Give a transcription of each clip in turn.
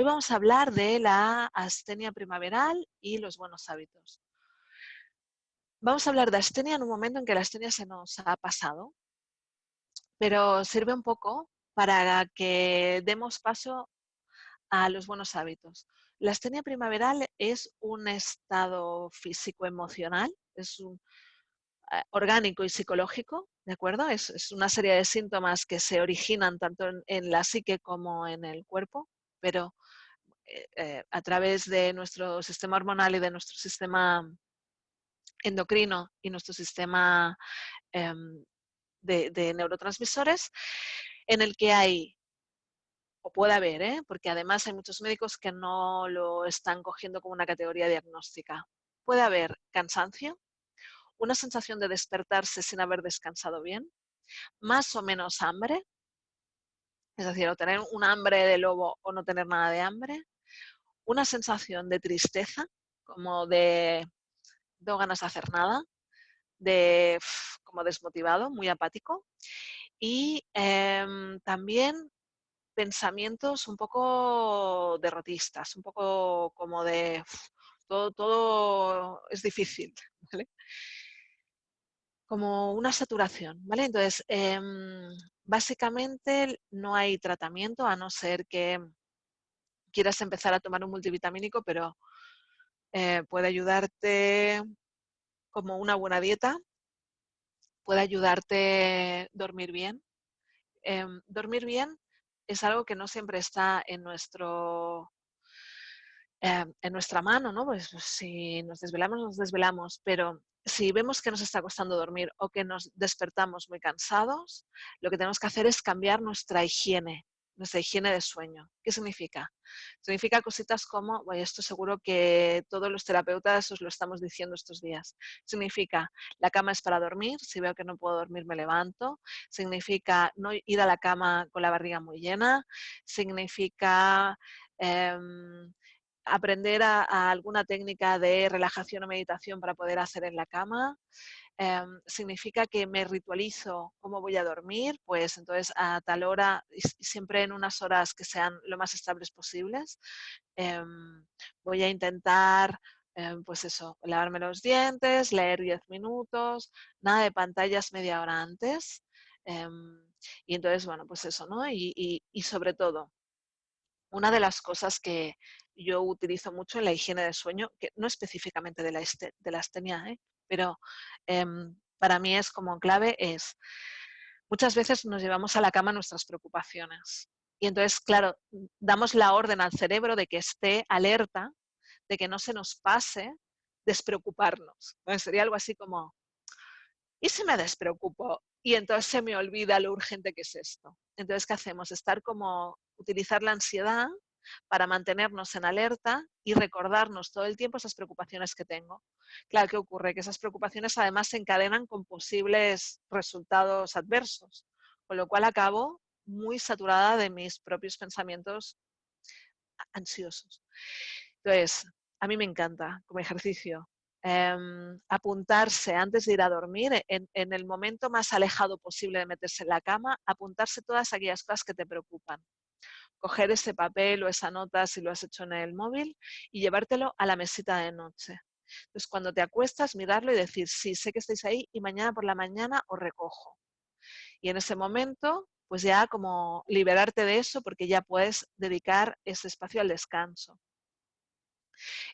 Hoy vamos a hablar de la astenia primaveral y los buenos hábitos. Vamos a hablar de astenia en un momento en que la astenia se nos ha pasado, pero sirve un poco para que demos paso a los buenos hábitos. La astenia primaveral es un estado físico-emocional, es un orgánico y psicológico, ¿de acuerdo? Es una serie de síntomas que se originan tanto en la psique como en el cuerpo, pero a través de nuestro sistema hormonal y de nuestro sistema endocrino y nuestro sistema eh, de neurotransmisores, en el que hay, o puede haber, porque además hay muchos médicos que no lo están cogiendo como una categoría diagnóstica, puede haber cansancio, una sensación de despertarse sin haber descansado bien, más o menos hambre, es decir, o tener un hambre de lobo o no tener nada de hambre, una sensación de tristeza, como de no tengo ganas de hacer nada, de como desmotivado, muy apático, y también pensamientos un poco derrotistas, un poco como de todo es difícil, ¿vale? Como una saturación, ¿vale? Entonces, básicamente no hay tratamiento a no ser que quieras empezar a tomar un multivitamínico, pero puede ayudarte como una buena dieta, puede ayudarte dormir bien. Dormir bien es algo que no siempre está en nuestra mano, ¿no? Pues si nos desvelamos, pero si vemos que nos está costando dormir o que nos despertamos muy cansados, lo que tenemos que hacer es cambiar nuestra higiene de sueño. ¿Qué significa? Significa cositas como, bueno, esto seguro que todos los terapeutas os lo estamos diciendo estos días. Significa, la cama es para dormir, si veo que no puedo dormir me levanto. Significa no ir a la cama con la barriga muy llena. Significa aprender a alguna técnica de relajación o meditación para poder hacer en la cama. Significa que me ritualizo cómo voy a dormir, pues entonces a tal hora y siempre en unas horas que sean lo más estables posibles. Voy a intentar, pues eso, lavarme los dientes, leer 10 minutos, nada de pantallas media hora antes. Y entonces, bueno, pues eso, ¿no? Y sobre todo, una de las cosas que yo utilizo mucho en la higiene de sueño, que no específicamente de la astenia, pero para mí es como clave, es muchas veces nos llevamos a la cama nuestras preocupaciones. Y entonces, claro, damos la orden al cerebro de que esté alerta, de que no se nos pase despreocuparnos. Entonces, sería algo así como, ¿y si me despreocupo? Y entonces se me olvida lo urgente que es esto. Entonces, ¿qué hacemos? Utilizar la ansiedad para mantenernos en alerta y recordarnos todo el tiempo esas preocupaciones que tengo. Claro, ¿qué ocurre? Que esas preocupaciones además se encadenan con posibles resultados adversos, con lo cual acabo muy saturada de mis propios pensamientos ansiosos. Entonces, a mí me encanta como ejercicio apuntarse antes de ir a dormir, en el momento más alejado posible de meterse en la cama, apuntarse todas aquellas cosas que te preocupan. Coger ese papel o esa nota si lo has hecho en el móvil y llevártelo a la mesita de noche. Entonces, cuando te acuestas, mirarlo y decir, sí, sé que estáis ahí y mañana por la mañana os recojo. Y en ese momento, pues ya como liberarte de eso porque ya puedes dedicar ese espacio al descanso.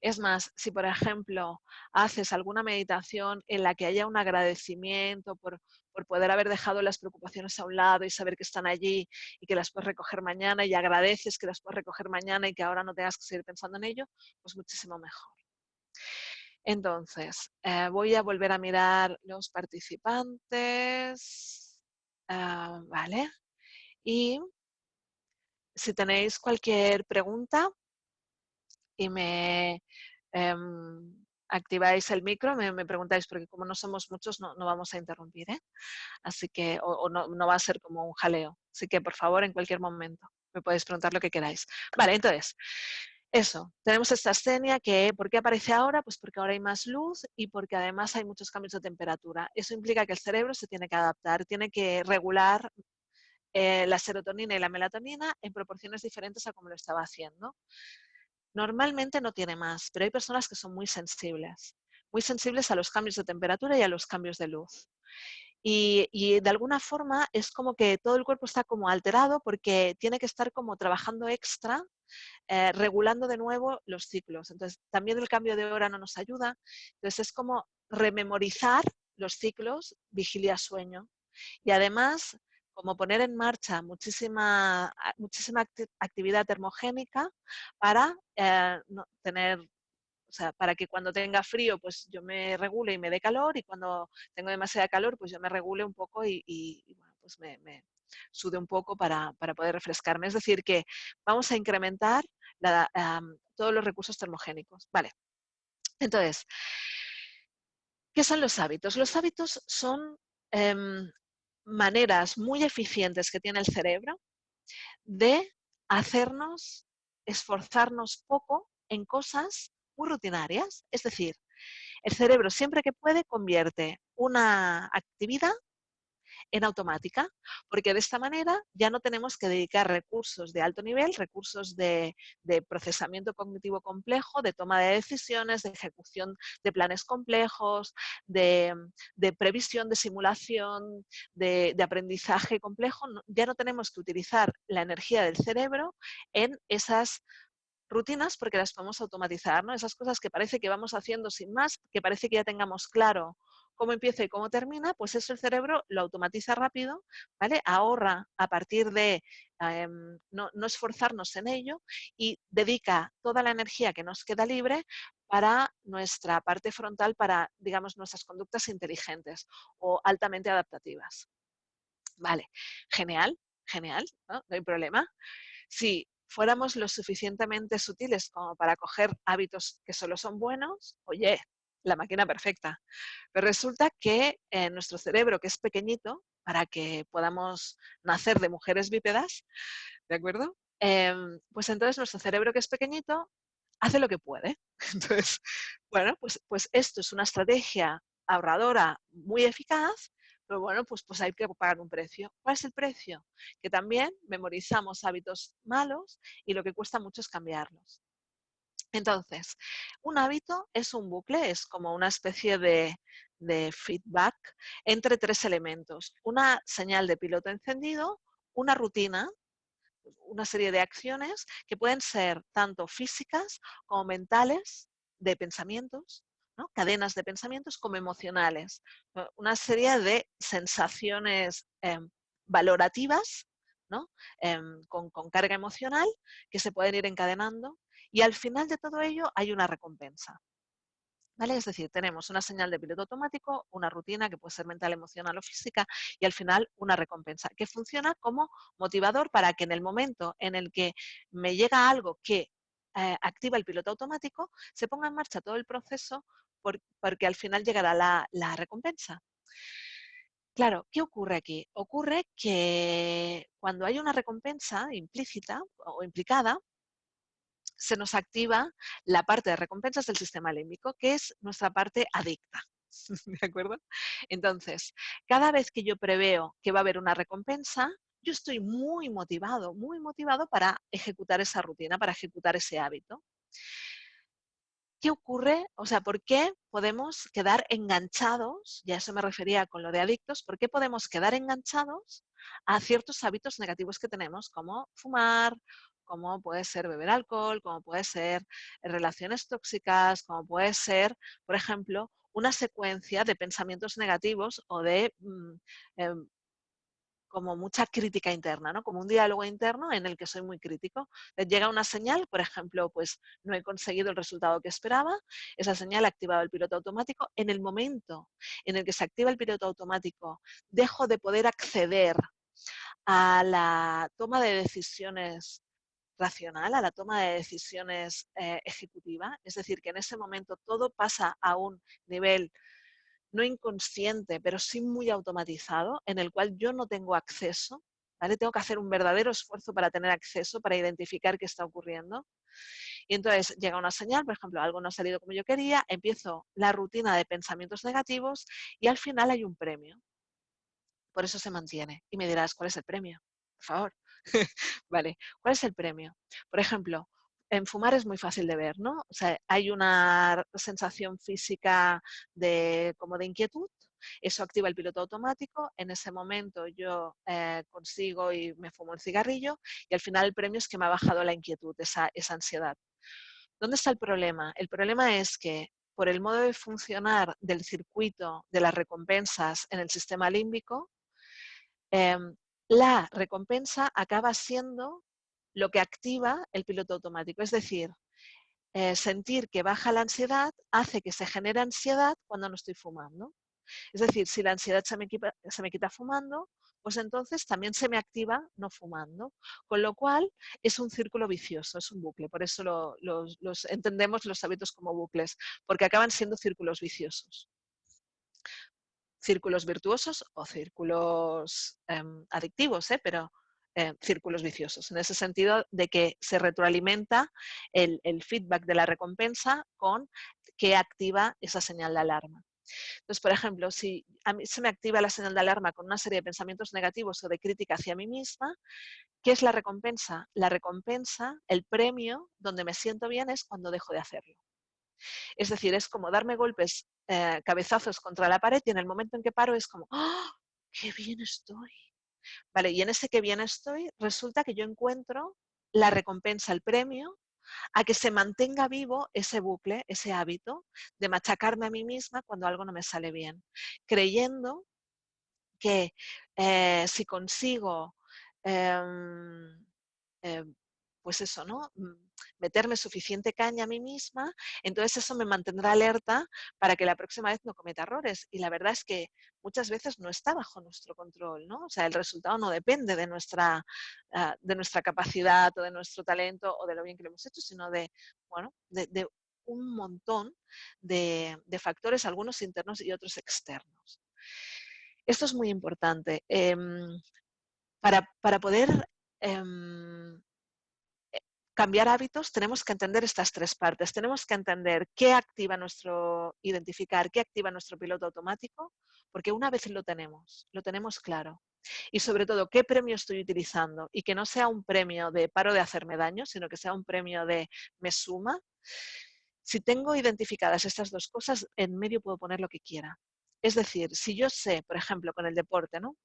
Es más, si por ejemplo haces alguna meditación en la que haya un agradecimiento por poder haber dejado las preocupaciones a un lado y saber que están allí y que las puedes recoger mañana y agradeces que las puedes recoger mañana y que ahora no tengas que seguir pensando en ello, pues muchísimo mejor. Entonces, voy a volver a mirar los participantes. Vale. Y si tenéis cualquier pregunta y me activáis el micro, me preguntáis, porque como no somos muchos, no vamos a interrumpir, ¿eh? Así que, o no va a ser como un jaleo. Así que, por favor, en cualquier momento me podéis preguntar lo que queráis. Vale, entonces, eso, tenemos esta astenia que, ¿por qué aparece ahora? Pues porque ahora hay más luz y porque además hay muchos cambios de temperatura. Eso implica que el cerebro se tiene que adaptar, tiene que regular la serotonina y la melatonina en proporciones diferentes a como lo estaba haciendo. Normalmente no tiene más, pero hay personas que son muy sensibles a los cambios de temperatura y a los cambios de luz. Y de alguna forma es como que todo el cuerpo está como alterado porque tiene que estar como trabajando extra, regulando de nuevo los ciclos. Entonces, también el cambio de hora no nos ayuda. Entonces, es como rememorizar los ciclos vigilia-sueño. Y además, como poner en marcha muchísima actividad termogénica para no tener, o sea, para que cuando tenga frío, pues yo me regule y me dé calor, y cuando tengo demasiada calor, pues yo me regule un poco y bueno, pues me sude un poco para poder refrescarme. Es decir, que vamos a incrementar todos los recursos termogénicos. Vale, entonces, ¿qué son los hábitos? Los hábitos son maneras muy eficientes que tiene el cerebro de hacernos esforzarnos poco en cosas muy rutinarias. Es decir, el cerebro siempre que puede convierte una actividad en automática, porque de esta manera ya no tenemos que dedicar recursos de alto nivel, recursos de procesamiento cognitivo complejo, de toma de decisiones, de ejecución de planes complejos, de previsión, de simulación, de aprendizaje complejo. Ya no tenemos que utilizar la energía del cerebro en esas rutinas porque las podemos automatizar, ¿no? Esas cosas que parece que vamos haciendo sin más, que parece que ya tengamos claro cómo empieza y cómo termina, pues eso el cerebro lo automatiza rápido, ¿vale? Ahorra a partir de no esforzarnos en ello y dedica toda la energía que nos queda libre para nuestra parte frontal, para, digamos, nuestras conductas inteligentes o altamente adaptativas. Vale, genial, genial, ¿no? No hay problema. Si fuéramos lo suficientemente sutiles como para coger hábitos que solo son buenos, oye, la máquina perfecta. Pero resulta que nuestro cerebro, que es pequeñito, para que podamos nacer de mujeres bípedas, ¿de acuerdo? Pues entonces nuestro cerebro, que es pequeñito, hace lo que puede. Entonces, bueno, pues esto es una estrategia ahorradora muy eficaz, pero bueno, pues hay que pagar un precio. ¿Cuál es el precio? Que también memorizamos hábitos malos y lo que cuesta mucho es cambiarlos. Entonces, un hábito es un bucle, es como una especie de feedback entre tres elementos. Una señal de piloto encendido, una rutina, una serie de acciones que pueden ser tanto físicas como mentales, de pensamientos, ¿no? Cadenas de pensamientos, como emocionales. Una serie de sensaciones valorativas, ¿no? Con carga emocional, que se pueden ir encadenando, y al final de todo ello hay una recompensa. ¿Vale? Es decir, tenemos una señal de piloto automático, una rutina que puede ser mental, emocional o física, y al final una recompensa que funciona como motivador para que en el momento en el que me llega algo que activa el piloto automático, se ponga en marcha todo el proceso porque al final llegará la recompensa. Claro, ¿qué ocurre aquí? Ocurre que cuando hay una recompensa implícita o implicada, se nos activa la parte de recompensas del sistema límbico, que es nuestra parte adicta. ¿De acuerdo? Entonces, cada vez que yo preveo que va a haber una recompensa, yo estoy muy motivado para ejecutar esa rutina, para ejecutar ese hábito. ¿Qué ocurre? O sea, ¿por qué podemos quedar enganchados? Y a eso me refería con lo de adictos. ¿Por qué podemos quedar enganchados a ciertos hábitos negativos que tenemos, como fumar, como puede ser beber alcohol, como puede ser relaciones tóxicas, como puede ser, por ejemplo, una secuencia de pensamientos negativos o de como mucha crítica interna, ¿no? Como un diálogo interno en el que soy muy crítico. Llega una señal, por ejemplo, pues no he conseguido el resultado que esperaba, esa señal ha activado el piloto automático. En el momento en el que se activa el piloto automático, dejo de poder acceder a la toma de decisiones racional, a la toma de decisiones ejecutiva, es decir, que en ese momento todo pasa a un nivel no inconsciente, pero sí muy automatizado, en el cual yo no tengo acceso, ¿vale? Tengo que hacer un verdadero esfuerzo para tener acceso, para identificar qué está ocurriendo. Y entonces llega una señal, por ejemplo, algo no ha salido como yo quería, empiezo la rutina de pensamientos negativos y al final hay un premio. Por eso se mantiene. Y me dirás, ¿cuál es el premio? por favor. Vale, ¿cuál es el premio? Por ejemplo, en fumar es muy fácil de ver, ¿no? O sea, hay una sensación física como de inquietud, eso activa el piloto automático, en ese momento yo consigo y me fumo el cigarrillo y al final el premio es que me ha bajado la inquietud, esa ansiedad. ¿Dónde está el problema? El problema es que por el modo de funcionar del circuito de las recompensas en el sistema límbico, la recompensa acaba siendo lo que activa el piloto automático. Es decir, sentir que baja la ansiedad hace que se genere ansiedad cuando no estoy fumando. Es decir, si la ansiedad se me quita fumando, pues entonces también se me activa no fumando. Con lo cual es un círculo vicioso, es un bucle. Por eso entendemos los hábitos como bucles, porque acaban siendo círculos viciosos. Círculos virtuosos o círculos adictivos, pero círculos viciosos, en ese sentido de que se retroalimenta el feedback de la recompensa con que activa esa señal de alarma. Entonces, por ejemplo, si a mí se me activa la señal de alarma con una serie de pensamientos negativos o de crítica hacia mí misma, ¿qué es la recompensa? La recompensa, el premio donde me siento bien es cuando dejo de hacerlo. Es decir, es como darme golpes, cabezazos contra la pared y en el momento en que paro es como, ¡oh, qué bien estoy! Vale, y en ese qué bien estoy resulta que yo encuentro la recompensa, el premio, a que se mantenga vivo ese bucle, ese hábito de machacarme a mí misma cuando algo no me sale bien, creyendo que si consigo eh, pues eso, ¿no? Meterme suficiente caña a mí misma, entonces eso me mantendrá alerta para que la próxima vez no cometa errores. Y la verdad es que muchas veces no está bajo nuestro control, ¿no? O sea, el resultado no depende de nuestra capacidad o de nuestro talento o de lo bien que lo hemos hecho, sino bueno, de un montón de factores, algunos internos y otros externos. Esto es muy importante. Para poder cambiar hábitos tenemos que entender estas tres partes. Tenemos que entender identificar qué activa nuestro piloto automático, porque una vez lo tenemos claro. Y sobre todo, qué premio estoy utilizando y que no sea un premio de paro de hacerme daño, sino que sea un premio de me suma. Si tengo identificadas estas dos cosas, en medio puedo poner lo que quiera. Es decir, si yo sé, por ejemplo, con el deporte, ¿no?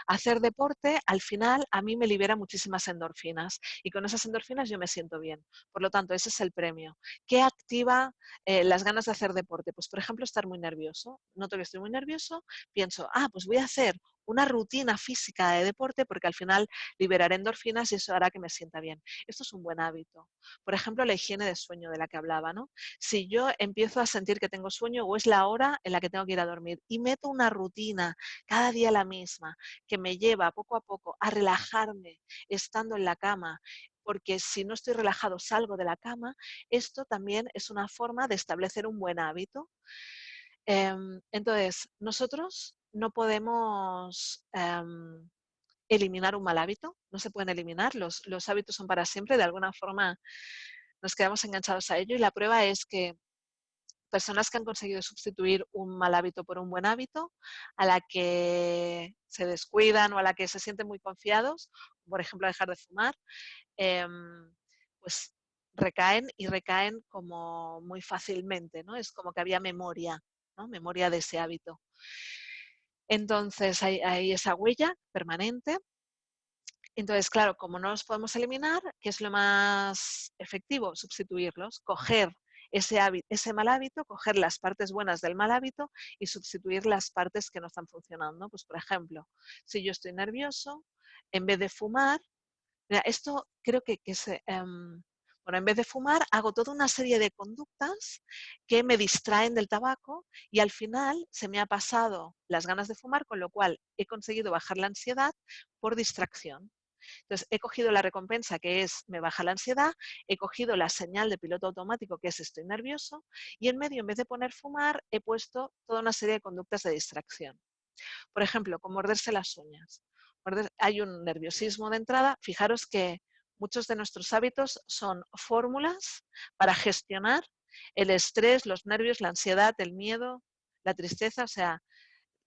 Hacer deporte, al final, a mí me libera muchísimas endorfinas y con esas endorfinas yo me siento bien. Por lo tanto, ese es el premio. ¿Qué activa las ganas de hacer deporte? Pues, por ejemplo, estar muy nervioso. Noto que estoy muy nervioso, pienso, pues voy a hacer una rutina física de deporte porque al final liberaré endorfinas y eso hará que me sienta bien. Esto es un buen hábito. Por ejemplo, la higiene de sueño de la que hablaba, ¿no? Si yo empiezo a sentir que tengo sueño o es la hora en la que tengo que ir a dormir y meto una rutina cada día la misma, que me lleva poco a poco a relajarme estando en la cama, porque si no estoy relajado salgo de la cama, esto también es una forma de establecer un buen hábito. Entonces, nosotros no podemos eliminar un mal hábito, no se pueden eliminar, los hábitos son para siempre, de alguna forma nos quedamos enganchados a ello y la prueba es que personas que han conseguido sustituir un mal hábito por un buen hábito, a la que se descuidan o a la que se sienten muy confiados, por ejemplo, dejar de fumar, pues recaen y recaen como muy fácilmente, ¿no? Es como que había memoria, ¿no? Memoria de ese hábito. Entonces hay esa huella permanente. Entonces, claro, como no los podemos eliminar, ¿qué es lo más efectivo? Sustituirlos, coger ese mal hábito, coger las partes buenas del mal hábito y sustituir las partes que no están funcionando. Pues, por ejemplo, si yo estoy nervioso, en vez de fumar, mira, esto creo que bueno, en vez de fumar, hago toda una serie de conductas que me distraen del tabaco y al final se me ha pasado las ganas de fumar, con lo cual he conseguido bajar la ansiedad por distracción. Entonces, he cogido la recompensa que es me baja la ansiedad, he cogido la señal de piloto automático que es estoy nervioso y en medio, en vez de poner fumar, he puesto toda una serie de conductas de distracción. Por ejemplo, con morderse las uñas. Hay un nerviosismo de entrada. Fijaros que muchos de nuestros hábitos son fórmulas para gestionar el estrés, los nervios, la ansiedad, el miedo, la tristeza, o sea,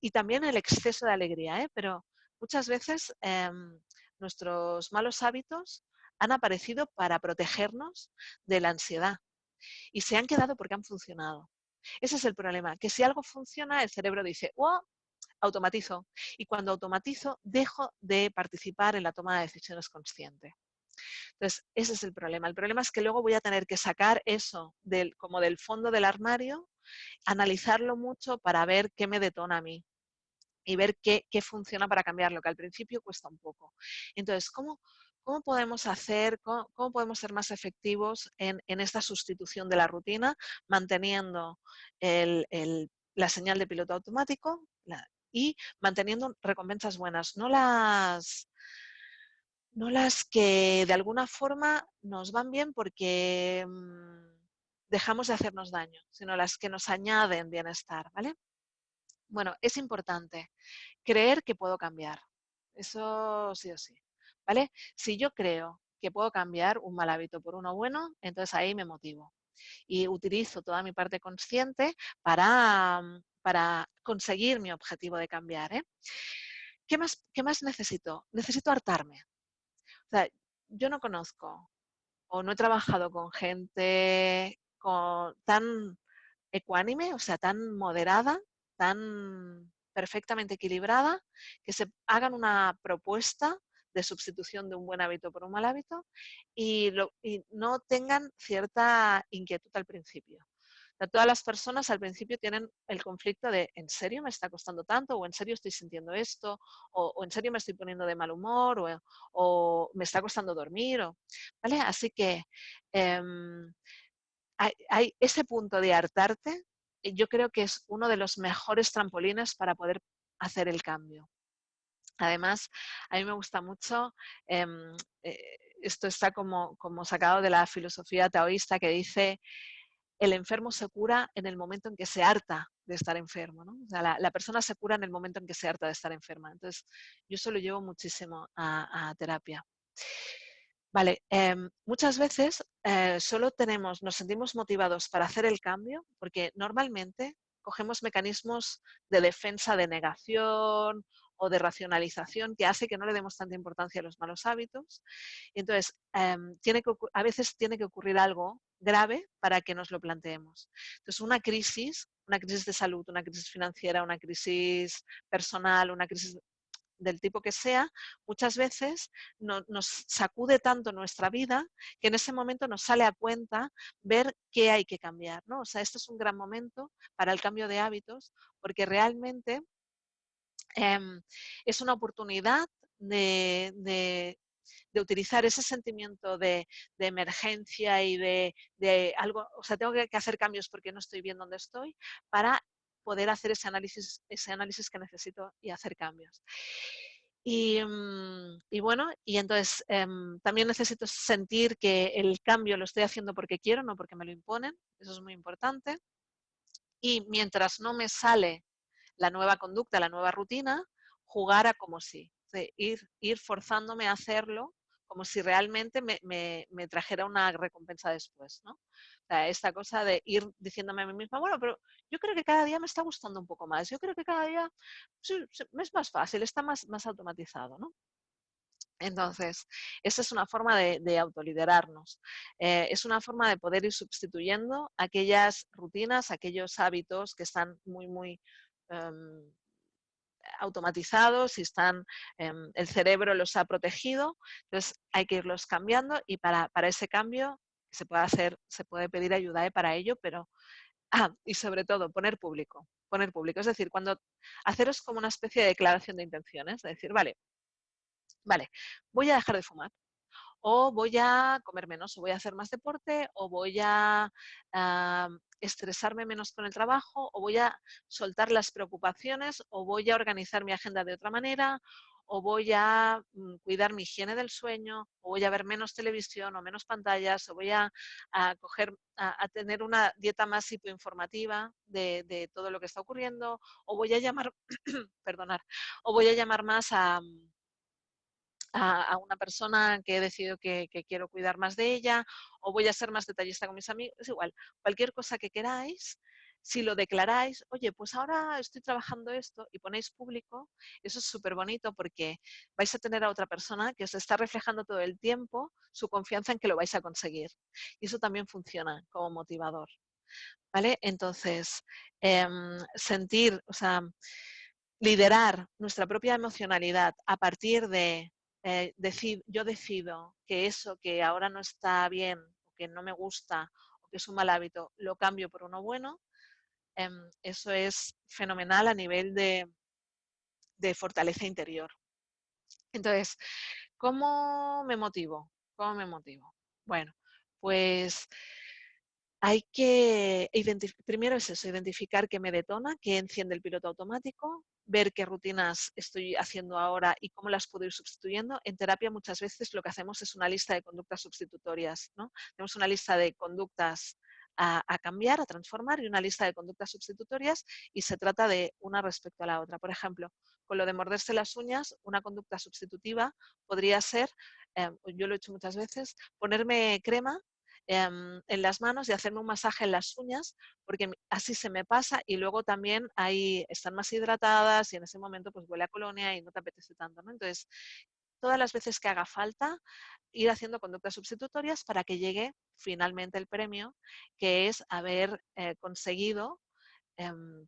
y también el exceso de alegría, pero muchas veces nuestros malos hábitos han aparecido para protegernos de la ansiedad y se han quedado porque han funcionado. Ese es el problema, que si algo funciona, el cerebro dice, ¡oh! Automatizo. Y cuando automatizo, dejo de participar en la toma de decisiones consciente. Entonces, ese es el problema. El problema es que luego voy a tener que sacar eso como del fondo del armario, analizarlo mucho para ver qué me detona a mí y ver qué funciona para cambiarlo, que al principio cuesta un poco. Entonces, ¿cómo podemos hacer, cómo podemos ser más efectivos en esta sustitución de la rutina, manteniendo la señal de piloto automático y manteniendo recompensas buenas? No las que de alguna forma nos van bien porque dejamos de hacernos daño, sino las que nos añaden bienestar, ¿vale? Bueno, es importante creer que puedo cambiar. Eso sí o sí, ¿vale? Si yo creo que puedo cambiar un mal hábito por uno bueno, entonces ahí me motivo y utilizo toda mi parte consciente para conseguir mi objetivo de cambiar, ¿eh? ¿Qué más necesito? Necesito hartarme. O sea, yo no conozco o no he trabajado con gente tan ecuánime, o sea, tan moderada, tan perfectamente equilibrada, que se hagan una propuesta de sustitución de un buen hábito por un mal hábito y no tengan cierta inquietud al principio. O sea, todas las personas al principio tienen el conflicto de ¿en serio me está costando tanto? ¿O en serio estoy sintiendo esto? ¿O en serio me estoy poniendo de mal humor? ¿O me está costando dormir? ¿Vale? Así que hay ese punto de hartarte, yo creo que es uno de los mejores trampolines para poder hacer el cambio. Además, a mí me gusta mucho, esto está como sacado de la filosofía taoísta que dice, el enfermo se cura en el momento en que se harta de estar enfermo, ¿no? O sea, la persona se cura en el momento en que se harta de estar enferma. Entonces, yo eso lo llevo muchísimo a terapia. Vale, muchas veces solo nos sentimos motivados para hacer el cambio porque normalmente cogemos mecanismos de defensa, de negación o de racionalización que hace que no le demos tanta importancia a los malos hábitos. Y entonces, a veces tiene que ocurrir algo grave para que nos lo planteemos. Entonces, una crisis de salud, una crisis financiera, una crisis personal, una crisis del tipo que sea, muchas veces nos sacude tanto nuestra vida que en ese momento nos sale a cuenta ver qué hay que cambiar, ¿no? O sea, este es un gran momento para el cambio de hábitos porque realmente es una oportunidad de utilizar ese sentimiento de emergencia y de algo, o sea, tengo que hacer cambios porque no estoy bien donde estoy, para poder hacer ese análisis que necesito y hacer cambios. Y bueno, y entonces también necesito sentir que el cambio lo estoy haciendo porque quiero, no porque me lo imponen. Eso es muy importante. Y mientras no me sale la nueva conducta, la nueva rutina, jugar a como si. Ir forzándome a hacerlo como si realmente me trajera una recompensa después, ¿no? O sea, esta cosa de ir diciéndome a mí misma, bueno, pero yo creo que cada día me está gustando un poco más, yo creo que cada día me es más fácil, está más automatizado, ¿no? Entonces, esa es una forma de autoliderarnos. Es una forma de poder ir sustituyendo aquellas rutinas, aquellos hábitos que están muy um, automatizados y el cerebro los ha protegido. Entonces, hay que irlos cambiando y para ese cambio se puede pedir ayuda para ello, pero, y sobre todo, poner público. Poner público, es decir, haceros como una especie de declaración de intenciones, de decir, vale, voy a dejar de fumar, o voy a comer menos, o voy a hacer más deporte, o voy a estresarme menos con el trabajo, o voy a soltar las preocupaciones, o voy a organizar mi agenda de otra manera, o voy a cuidar mi higiene del sueño, o voy a ver menos televisión o menos pantallas, o voy a tener una dieta más hipoinformativa de todo lo que está ocurriendo, o voy a llamar, perdonar, o voy a llamar más a una persona que he decidido que quiero cuidar más de ella, o voy a ser más detallista con mis amigos, es igual, cualquier cosa que queráis, Si lo declaráis, oye, pues ahora estoy trabajando esto y ponéis público, eso es súper bonito porque vais a tener a otra persona que os está reflejando todo el tiempo su confianza en que lo vais a conseguir. Y eso también funciona como motivador, ¿vale? Entonces, sentir, o sea, liderar nuestra propia emocionalidad a partir de decir, yo decido que eso que ahora no está bien, o que no me gusta, o que es un mal hábito, lo cambio por uno bueno, eso es fenomenal a nivel de fortaleza interior. Entonces, ¿cómo me motivo? ¿Cómo me motivo? Bueno, pues hay que primero es eso, identificar qué me detona, qué enciende el piloto automático, ver qué rutinas estoy haciendo ahora y cómo las puedo ir sustituyendo. En terapia muchas veces lo que hacemos es una lista de conductas sustitutorias, ¿no? Tenemos una lista de conductas a cambiar, a transformar y una lista de conductas sustitutorias y se trata de una respecto a la otra. Por ejemplo, con lo de morderse las uñas, una conducta sustitutiva podría ser, yo lo he hecho muchas veces, ponerme crema en las manos y hacerme un masaje en las uñas, porque así se me pasa y luego también ahí están más hidratadas y en ese momento pues huele a colonia y no te apetece tanto, ¿no? Entonces, todas las veces que haga falta, ir haciendo conductas sustitutorias para que llegue finalmente el premio, que es haber conseguido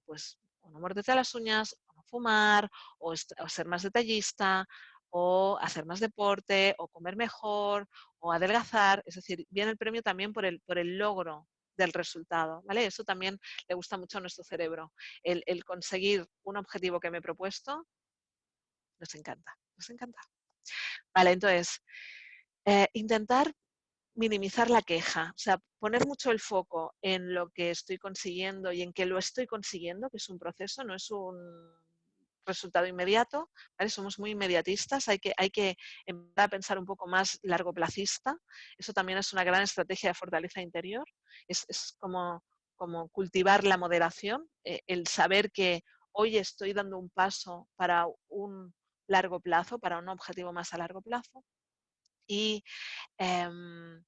pues o no morderte las uñas, o no fumar, o ser más detallista, o hacer más deporte, o comer mejor, o adelgazar. Es decir, viene el premio también por el logro del resultado, ¿vale? Eso también le gusta mucho a nuestro cerebro. El conseguir un objetivo que me he propuesto, nos encanta, nos encanta. Vale, entonces, intentar minimizar la queja, o sea, poner mucho el foco en lo que estoy consiguiendo y en que lo estoy consiguiendo, que es un proceso, no es un resultado inmediato, ¿vale? Somos muy inmediatistas, hay que empezar a pensar un poco más largoplacista. Eso también es una gran estrategia de fortaleza interior, es como cultivar la moderación, el saber que hoy estoy dando un paso para un largo plazo, para un objetivo más a largo plazo. Y em,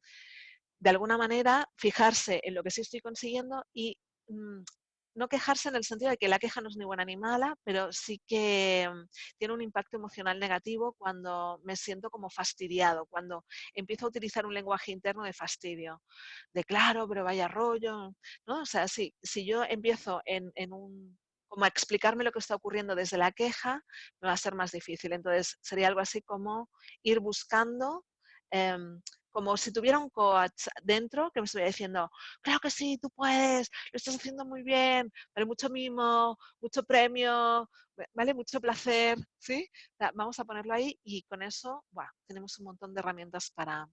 de alguna manera fijarse en lo que sí estoy consiguiendo y mm, no quejarse en el sentido de que la queja no es ni buena ni mala, pero sí que tiene un impacto emocional negativo cuando me siento como fastidiado, cuando empiezo a utilizar un lenguaje interno de fastidio, de claro, pero vaya rollo, ¿no? O sea, si yo empiezo como a explicarme lo que está ocurriendo desde la queja, me va a ser más difícil. Entonces, sería algo así como ir buscando em, como si tuviera un coach dentro que me estuviera diciendo, claro que sí, tú puedes, lo estás haciendo muy bien, vale, mucho mimo, mucho premio, vale, mucho placer, ¿sí? Vamos a ponerlo ahí y con eso, bueno, tenemos un montón de herramientas para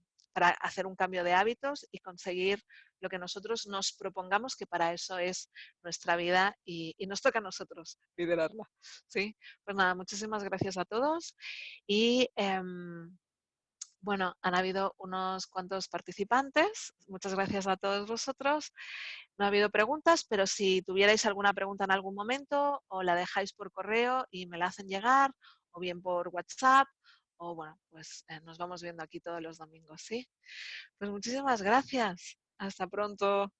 hacer un cambio de hábitos y conseguir lo que nosotros nos propongamos, que para eso es nuestra vida y nos toca a nosotros liderarla, ¿sí? Pues nada, muchísimas gracias a todos y bueno, han habido unos cuantos participantes. Muchas gracias a todos vosotros. No ha habido preguntas, pero si tuvierais alguna pregunta en algún momento, o la dejáis por correo y me la hacen llegar, o bien por WhatsApp, o bueno, pues nos vamos viendo aquí todos los domingos, ¿sí? Pues muchísimas gracias. Hasta pronto.